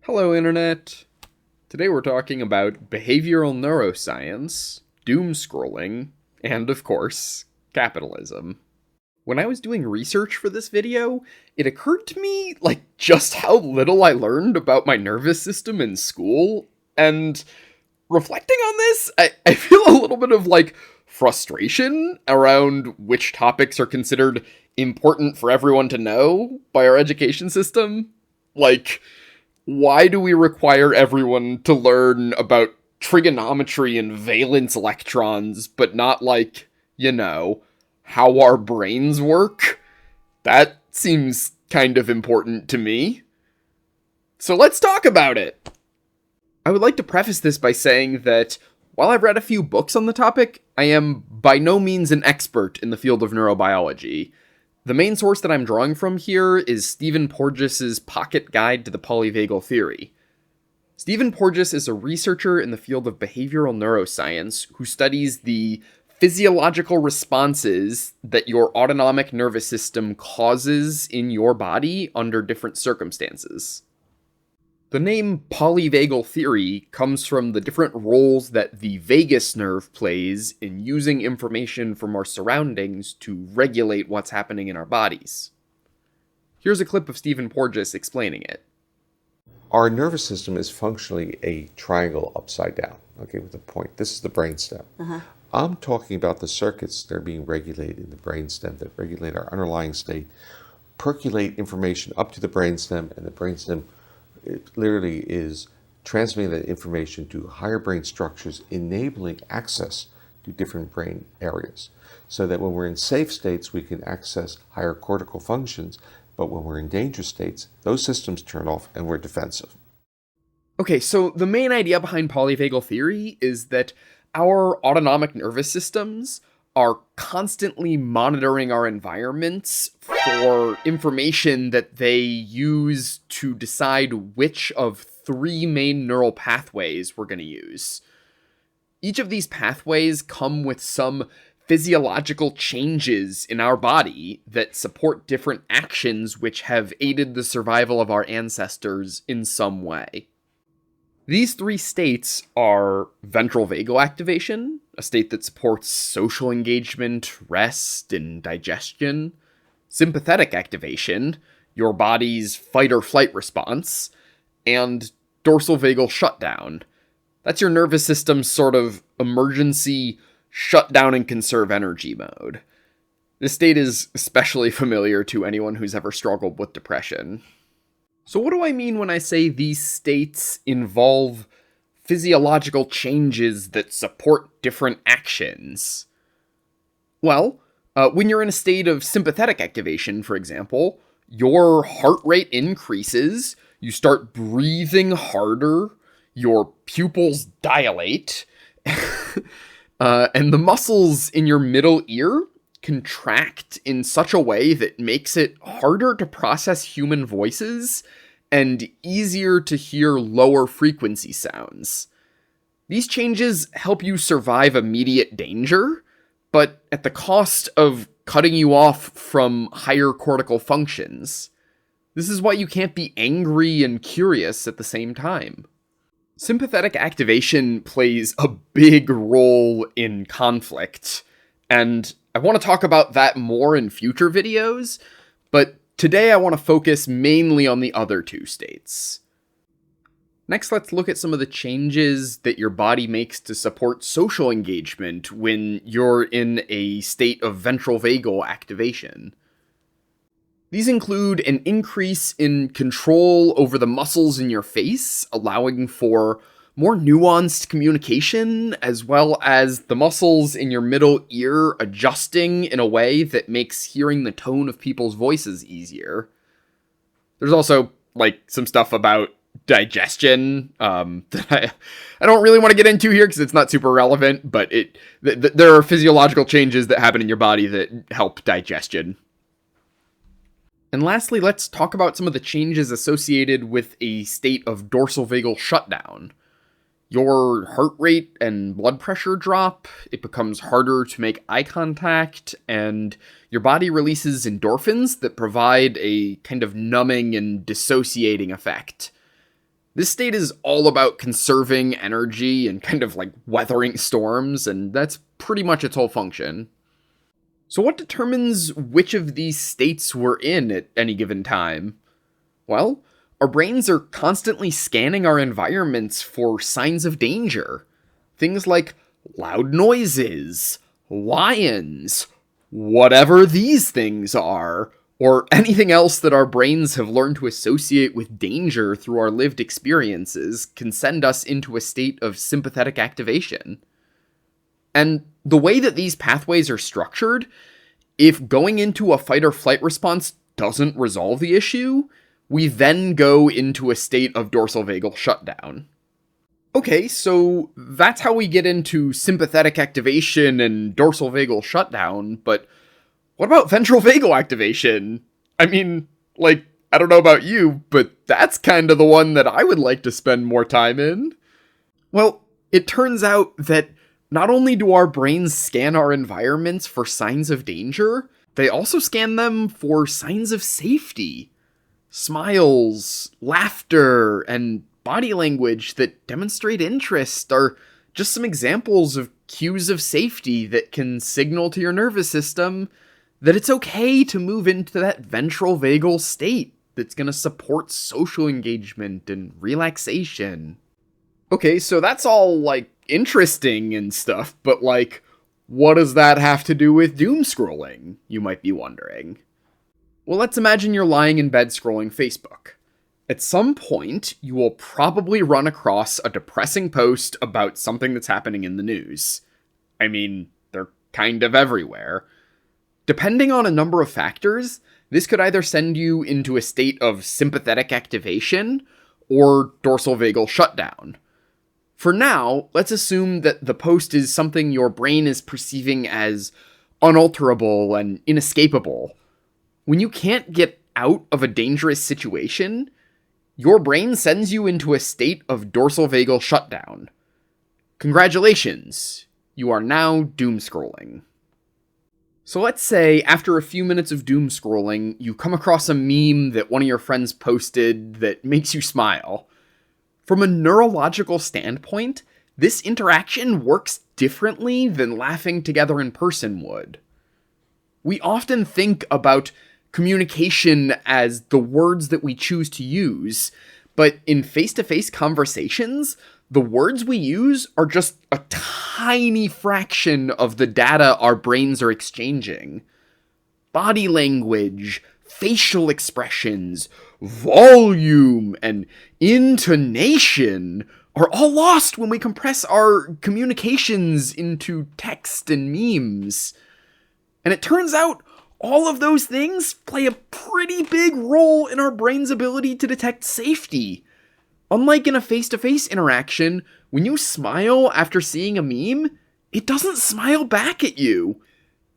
Hello, Internet! Today we're talking about behavioral neuroscience, doom scrolling, and of course, capitalism. When I was doing research for this video, it occurred to me, just how little I learned about my nervous system in school, and reflecting on this, I feel a little bit of, frustration around which topics are considered important for everyone to know by our education system. Why do we require everyone to learn about trigonometry and valence electrons, but not how our brains work? That seems kind of important to me. So let's talk about it! I would like to preface this by saying that while I've read a few books on the topic, I am by no means an expert in the field of neurobiology. The main source that I'm drawing from here is Stephen Porges' Pocket Guide to the Polyvagal Theory. Stephen Porges is a researcher in the field of behavioral neuroscience who studies the physiological responses that your autonomic nervous system causes in your body under different circumstances. The name polyvagal theory comes from the different roles that the vagus nerve plays in using information from our surroundings to regulate what's happening in our bodies. Here's a clip of Stephen Porges explaining it. Our nervous system is functionally a triangle upside down, with a point. This is the brainstem. I'm talking about the circuits that are being regulated in the brainstem that regulate our underlying state, percolate information up to the brainstem, and the brainstem it literally is transmitting that information to higher brain structures, enabling access to different brain areas. So that when we're in safe states, we can access higher cortical functions, but when we're in dangerous states, those systems turn off and we're defensive. Okay, so the main idea behind polyvagal theory is that our autonomic nervous systems are constantly monitoring our environments for information that they use to decide which of three main neural pathways we're going to use. Each of these pathways come with some physiological changes in our body that support different actions which have aided the survival of our ancestors in some way. These three states are ventral vagal activation, a state that supports social engagement, rest, and digestion. Sympathetic activation, your body's fight or flight response. And dorsal vagal shutdown. That's your nervous system's sort of emergency shut down and conserve energy mode. This state is especially familiar to anyone who's ever struggled with depression. So what do I mean when I say these states involve physiological changes that support different actions? Well, when you're in a state of sympathetic activation, for example, your heart rate increases, you start breathing harder, your pupils dilate, and the muscles in your middle ear contract in such a way that makes it harder to process human voices and easier to hear lower frequency sounds. These changes help you survive immediate danger, but at the cost of cutting you off from higher cortical functions. This is why you can't be angry and curious at the same time. Sympathetic activation plays a big role in conflict, and I want to talk about that more in future videos, but today I want to focus mainly on the other two states. Next, let's look at some of the changes that your body makes to support social engagement when you're in a state of ventral vagal activation. These include an increase in control over the muscles in your face, allowing for more nuanced communication, as well as the muscles in your middle ear adjusting in a way that makes hearing the tone of people's voices easier. There's also, some stuff about digestion that I don't really want to get into here because it's not super relevant, but there are physiological changes that happen in your body that help digestion. And lastly, let's talk about some of the changes associated with a state of dorsal vagal shutdown. Your heart rate and blood pressure drop, it becomes harder to make eye contact, and your body releases endorphins that provide a kind of numbing and dissociating effect. This state is all about conserving energy and kind of like weathering storms, and that's pretty much its whole function. So what determines which of these states we're in at any given time? Well, our brains are constantly scanning our environments for signs of danger. Things like loud noises, lions, whatever these things are, or anything else that our brains have learned to associate with danger through our lived experiences can send us into a state of sympathetic activation. And the way that these pathways are structured, if going into a fight or flight response doesn't resolve the issue, we then go into a state of dorsal vagal shutdown. Okay, so that's how we get into sympathetic activation and dorsal vagal shutdown, but what about ventral vagal activation? I mean, like, I don't know about you, but that's kind of the one that I would like to spend more time in. Well, it turns out that not only do our brains scan our environments for signs of danger, they also scan them for signs of safety. Smiles, laughter, and body language that demonstrate interest are just some examples of cues of safety that can signal to your nervous system that it's okay to move into that ventral vagal state that's going to support social engagement and relaxation. Okay, so that's all, like, interesting and stuff, but, like, what does that have to do with doom scrolling, you might be wondering? Well, let's imagine you're lying in bed scrolling Facebook. At some point, you will probably run across a depressing post about something that's happening in the news. I mean, they're kind of everywhere. Depending on a number of factors, this could either send you into a state of sympathetic activation or dorsal vagal shutdown. For now, let's assume that the post is something your brain is perceiving as unalterable and inescapable. When you can't get out of a dangerous situation, your brain sends you into a state of dorsal vagal shutdown. Congratulations, you are now doom scrolling. So let's say after a few minutes of doom scrolling, you come across a meme that one of your friends posted that makes you smile. From a neurological standpoint, this interaction works differently than laughing together in person would. We often think about communication as the words that we choose to use, but in face-to-face conversations, the words we use are just a tiny fraction of the data our brains are exchanging. Body language, facial expressions, volume, and intonation are all lost when we compress our communications into text and memes. And it turns out all of those things play a pretty big role in our brain's ability to detect safety. Unlike in a face-to-face interaction, when you smile after seeing a meme, it doesn't smile back at you.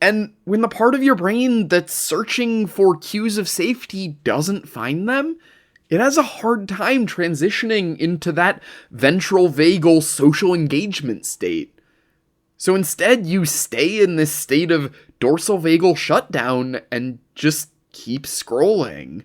And when the part of your brain that's searching for cues of safety doesn't find them, it has a hard time transitioning into that ventral vagal social engagement state. So instead, you stay in this state of dorsal vagal shutdown and just keep scrolling.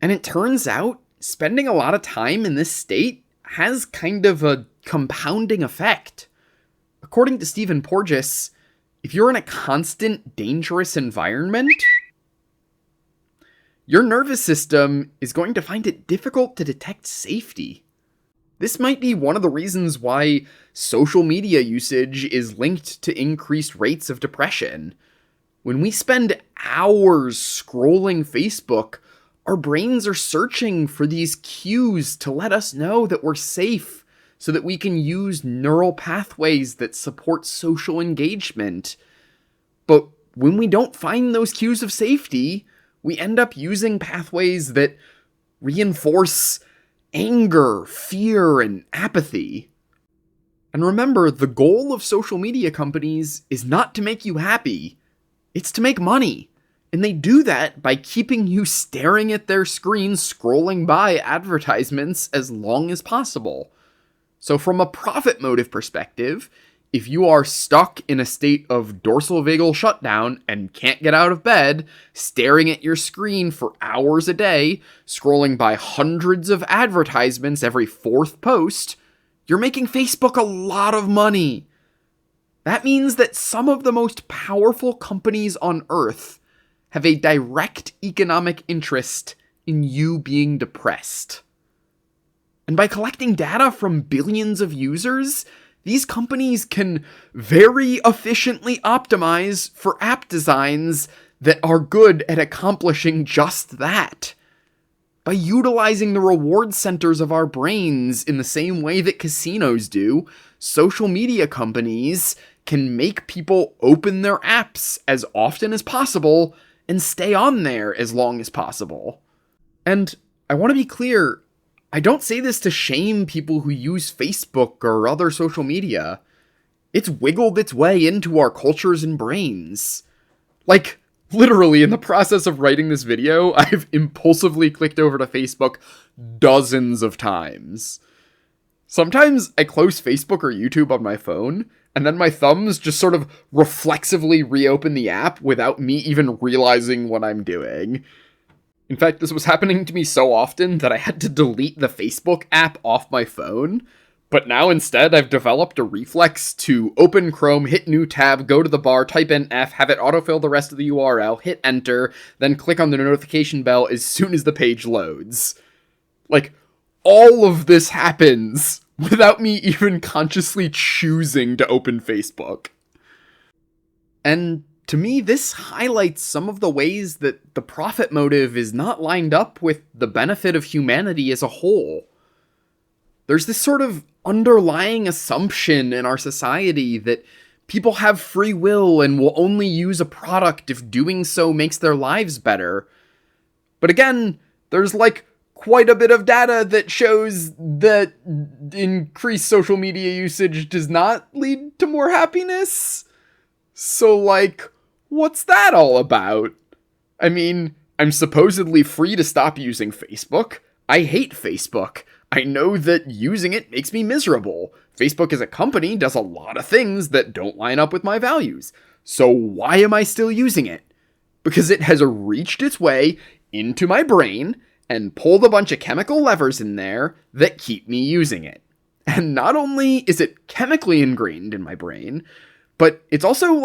And it turns out, spending a lot of time in this state has kind of a compounding effect. According to Stephen Porges, if you're in a constant dangerous environment, your nervous system is going to find it difficult to detect safety. This might be one of the reasons why social media usage is linked to increased rates of depression. When we spend hours scrolling Facebook, our brains are searching for these cues to let us know that we're safe, so that we can use neural pathways that support social engagement. But when we don't find those cues of safety, we end up using pathways that reinforce anger, fear, and apathy. And remember, the goal of social media companies is not to make you happy, it's to make money. And they do that by keeping you staring at their screens, scrolling by advertisements as long as possible. So from a profit motive perspective, if you are stuck in a state of dorsal vagal shutdown and can't get out of bed, staring at your screen for hours a day, scrolling by hundreds of advertisements every fourth post, you're making Facebook a lot of money. That means that some of the most powerful companies on Earth have a direct economic interest in you being depressed. And by collecting data from billions of users, these companies can very efficiently optimize for app designs that are good at accomplishing just that. By utilizing the reward centers of our brains in the same way that casinos do, social media companies can make people open their apps as often as possible and stay on there as long as possible. And I want to be clear, I don't say this to shame people who use Facebook or other social media. It's wiggled its way into our cultures and brains. Like, literally, in the process of writing this video, I've impulsively clicked over to Facebook dozens of times. Sometimes I close Facebook or YouTube on my phone, and then my thumbs just sort of reflexively reopen the app without me even realizing what I'm doing. In fact, this was happening to me so often that I had to delete the Facebook app off my phone, but now instead I've developed a reflex to open Chrome, hit new tab, go to the bar, type in F, have it autofill the rest of the URL, hit enter, then click on the notification bell as soon as the page loads. Like, all of this happens without me even consciously choosing to open Facebook. And to me, this highlights some of the ways that the profit motive is not lined up with the benefit of humanity as a whole. There's this sort of underlying assumption in our society that people have free will and will only use a product if doing so makes their lives better. But again, there's quite a bit of data that shows that increased social media usage does not lead to more happiness. So what's that all about? I mean, I'm supposedly free to stop using Facebook. I hate Facebook. I know that using it makes me miserable. Facebook as a company does a lot of things that don't line up with my values. So why am I still using it? Because it has reached its way into my brain and pulled a bunch of chemical levers in there that keep me using it. And not only is it chemically ingrained in my brain, but it's also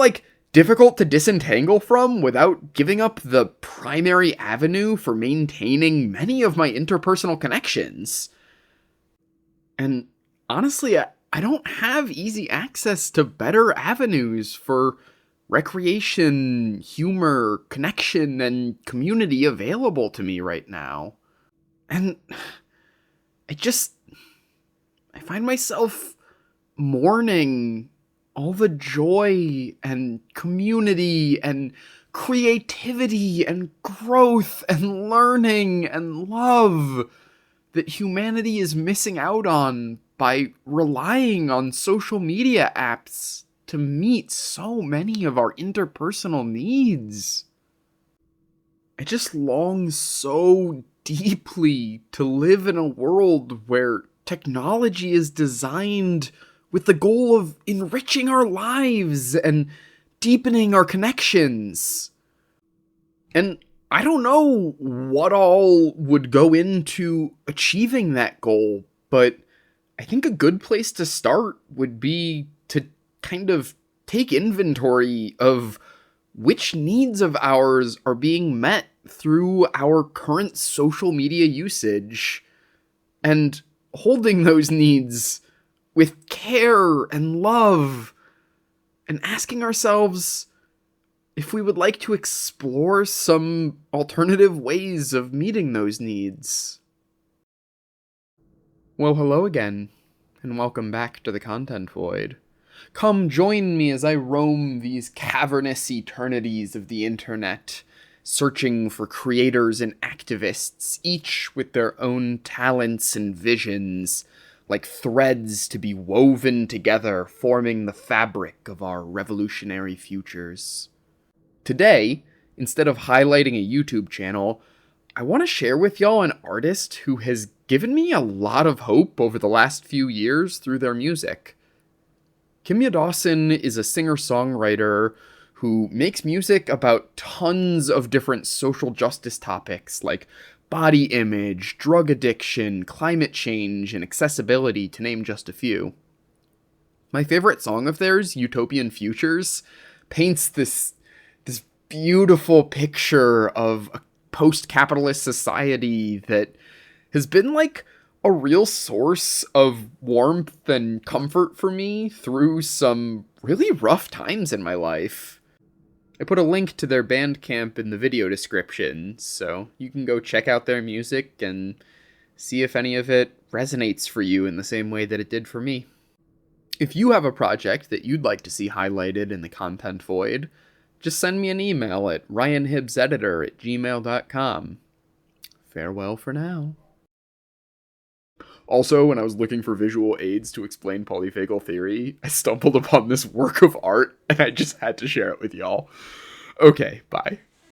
difficult to disentangle from without giving up the primary avenue for maintaining many of my interpersonal connections. And honestly, I don't have easy access to better avenues for recreation, humor, connection, and community available to me right now. And I find myself mourning all the joy and community and creativity and growth and learning and love that humanity is missing out on by relying on social media apps to meet so many of our interpersonal needs. I just long so deeply to live in a world where technology is designed with the goal of enriching our lives and deepening our connections. And I don't know what all would go into achieving that goal, but I think a good place to start would be to kind of take inventory of which needs of ours are being met through our current social media usage, and holding those needs with care and love, and asking ourselves if we would like to explore some alternative ways of meeting those needs. Well, hello again, and welcome back to the Content Void. Come join me as I roam these cavernous eternities of the internet, searching for creators and activists, each with their own talents and visions, like threads to be woven together, forming the fabric of our revolutionary futures. Today, instead of highlighting a YouTube channel, I want to share with y'all an artist who has given me a lot of hope over the last few years through their music. Kimya Dawson is a singer-songwriter who makes music about tons of different social justice topics like body image, drug addiction, climate change, and accessibility, to name just a few. My favorite song of theirs, Utopian Futures, paints this beautiful picture of a post-capitalist society that has been like a real source of warmth and comfort for me through some really rough times in my life. I put a link to their Bandcamp in the video description, so you can go check out their music and see if any of it resonates for you in the same way that it did for me. If you have a project that you'd like to see highlighted in the content void, just send me an email at ryanhibbseditor@gmail.com. Farewell for now. Also, when I was looking for visual aids to explain polyvagal theory, I stumbled upon this work of art, and I just had to share it with y'all. Okay, bye.